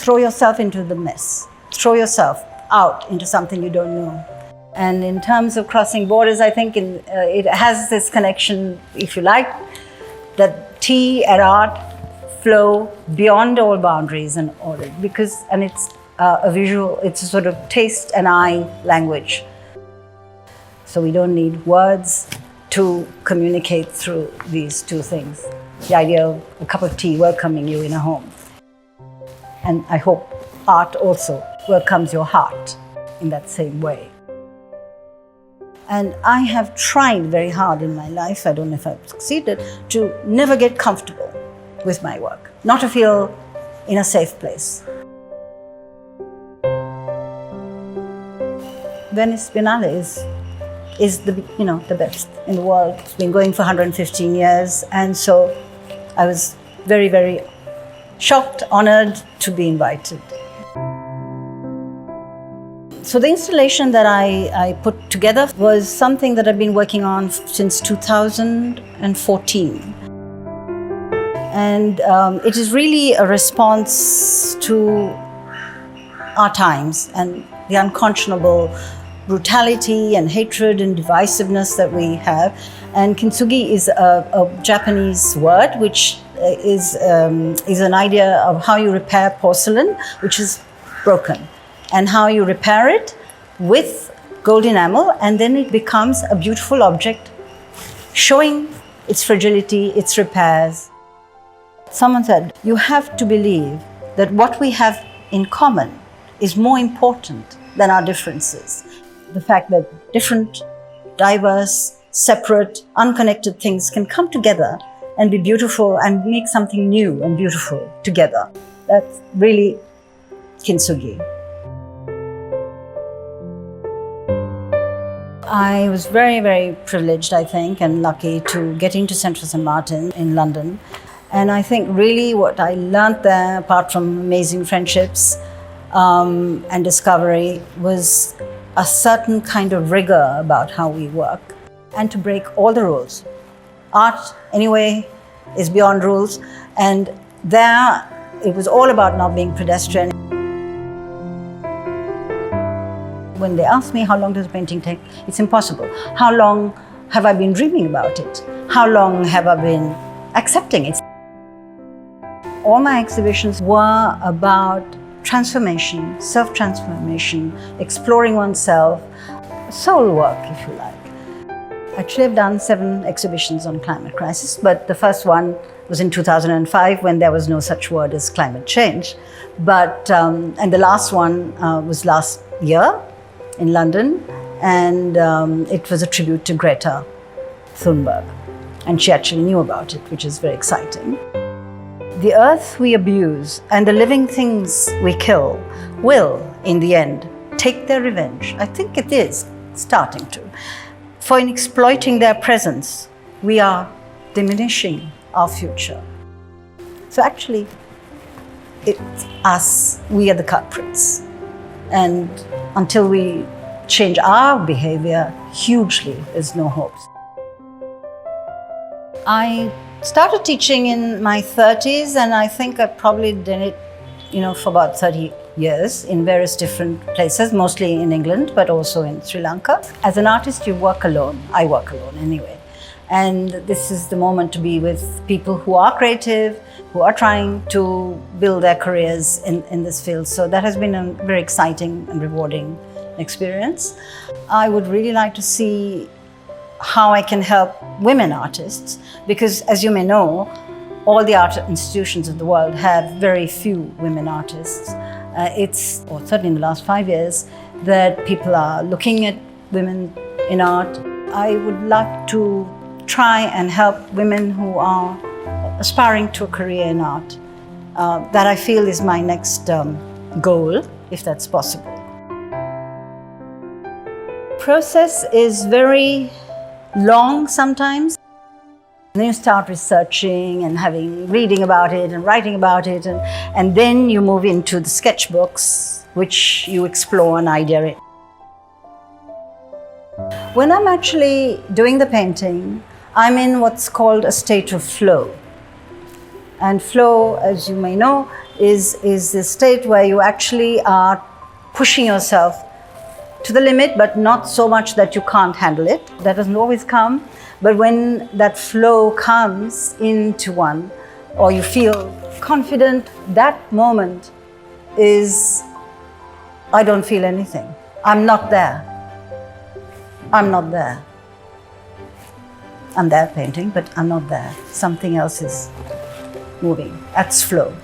throw yourself into the mess. Throw yourself out into something you don't know. And in terms of crossing borders, I think it has this connection, if you like, that tea and art flow beyond all boundaries and order, and it's a visual, it's a sort of taste and eye language. So we don't need words to communicate through these two things. The idea of a cup of tea welcoming you in a home. And I hope art also welcomes your heart in that same way. And I have tried very hard in my life, I don't know if I've succeeded, to never get comfortable with my work, not to feel in a safe place. Venice Biennale is the best in the world. It's been going for 115 years, and so I was very, very shocked, honored to be invited. So the installation that I put together was something that I've been working on since 2014. And it is really a response to our times and the unconscionable brutality and hatred and divisiveness that we have. And kintsugi is a Japanese word which is an idea of how you repair porcelain, which is broken, and how you repair it with gold enamel, and then it becomes a beautiful object showing its fragility, its repairs. Someone said, you have to believe that what we have in common is more important than our differences. The fact that different, diverse, separate, unconnected things can come together and be beautiful and make something new and beautiful together. That's really kintsugi. I was very, very privileged, I think, and lucky to get into Central St. Martin in London. And I think really what I learned there, apart from amazing friendships and discovery, was a certain kind of rigor about how we work and to break all the rules. Art, anyway, is beyond rules. And there, it was all about not being pedestrian. When they ask me, how long does a painting take? It's impossible. How long have I been dreaming about it? How long have I been accepting it? All my exhibitions were about transformation, self-transformation, exploring oneself, soul work, if you like. Actually, I've done 7 exhibitions on climate crisis, but the first one was in 2005 when there was no such word as climate change. And the last one was last year in London, and it was a tribute to Greta Thunberg. And she actually knew about it, which is very exciting. The earth we abuse and the living things we kill will, in the end, take their revenge. I think it is starting to. For in exploiting their presence, we are diminishing our future. So actually, it's us, we are the culprits. And until we change our behavior hugely, there's no hope. I started teaching in my 30s, and I think I probably did it, for about 30 years in various different places, mostly in England, but also in Sri Lanka. As an artist, you work alone. I work alone anyway. And this is the moment to be with people who are creative, who are trying to build their careers in this field. So that has been a very exciting and rewarding experience. I would really like to see how I can help women artists, because as you may know, all the art institutions of the world have very few women artists. Certainly in the last 5 years, that people are looking at women in art. I would like to try and help women who are aspiring to a career in art. That I feel is my next goal, if that's possible. Process is very long sometimes. Then you start researching and reading about it and writing about it, and then you move into the sketchbooks, which you explore an idea in. When I'm actually doing the painting, I'm in what's called a state of flow. And flow, as you may know, is the state where you actually are pushing yourself to the limit, but not so much that you can't handle it. That doesn't always come. But when that flow comes into one, or you feel confident, that moment is, I don't feel anything. I'm not there. I'm not there. I'm there painting, but I'm not there. Something else is moving. That's flow.